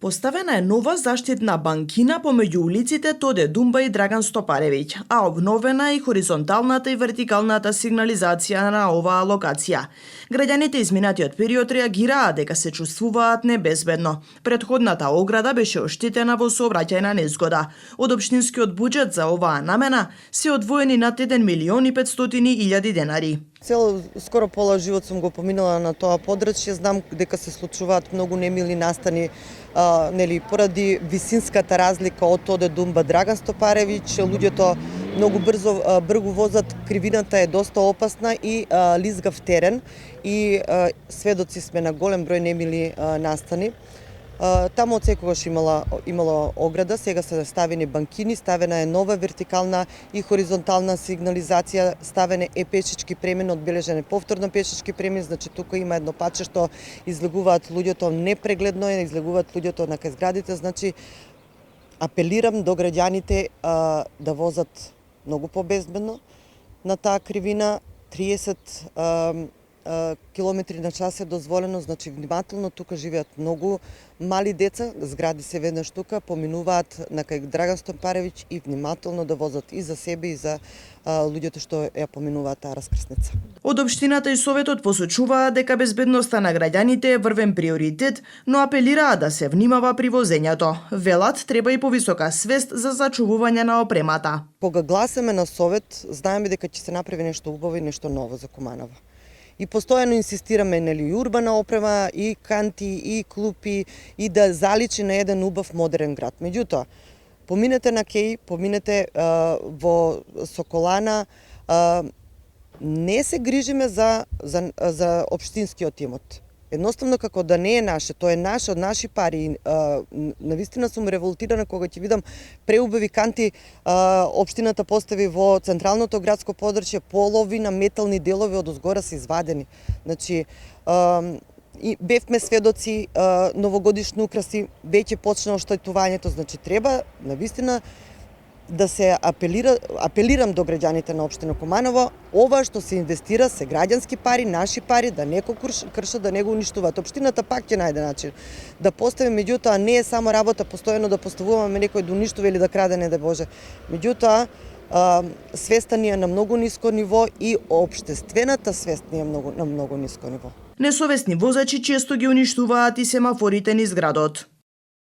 Поставена е нова заштитна банкина помеѓу улиците Тоде Думба и Драган Стопаревиќ, а обновена и хоризонталната и вертикалната сигнализација на оваа локација. Граѓаните изминатиот период реагираа дека се чувствуваат небезбедно. Претходната ограда беше оштетена во сообраќајна незгода. Од општинскиот буџет за оваа намена се одвоени над 1.500.000 денари. Скоро пола живот сум го поминала на тоа подрачје, знам дека се случуваат многу немили настани поради висинската разлика од Тоде Думба Драган Стопаревиќ. Луѓето многу брзо возат, кривината е доста опасна и лизгав терен и сведоци сме на голем број немили настани. Таму од секогаш имало ограда, сега се ставени банкини, ставена е нова вертикална и хоризонтална сигнализација, ставен е пешачки премин, одбележен е повторно пешачки премин, значи тука има едно патче што излегуваат луѓето непрегледно, излегуваат луѓето на кај зградите, значи апелирам до граѓаните да возат многу побезбедно на таа кривина. 30 километри на час е дозволено, значи внимателно, тука живеат многу мали деца, згради се веднаш тука, поминуваат на кај Драган Стопаревиќ и внимателно да возат и за себе и за луѓето што ја поминуваат таа раскрсница. Од општината и советот посочуваа дека безбедноста на граѓаните е врвен приоритет, но апелираа да се внимава при возењето. Велат треба и повисока свест за зачувување на опремата. Кога гласаме на совет, знаеме дека ќе се направи нешто убаво и нешто ново за Куманова. И постојано инсистираме и урбана опрема, и канти, и клупи, и да заличи на еден убав модерен град. Меѓутоа, поминете на Кеј, поминете во Соколана, не се грижиме за општинскиот имот. Едноставно како да не е наше, тоа е наше од наши пари. Навистина сум револтирана кога ќе видам преубави канти општината постави во централното градско подрачје, половина метални делови од озгора се извадени. Значи, бевме сведоци новогодишни украси, веќе почна оштетувањето, значи треба навистина да се апелирам до граѓаните на општина Куманово, ова што се инвестира се граѓански пари, наши пари, да не го кршат, да не го уништуваат. Општината пак ќе најде начин да постави, меѓутоа не е само работа постојано да поставуваме некој да уништува или да краде, не да Боже. Меѓутоа, свеста ни е на многу ниско ниво и општествената свест ни е на многу ниско ниво. Несовесни возачи често ги уништуваат и семафорите низ градот.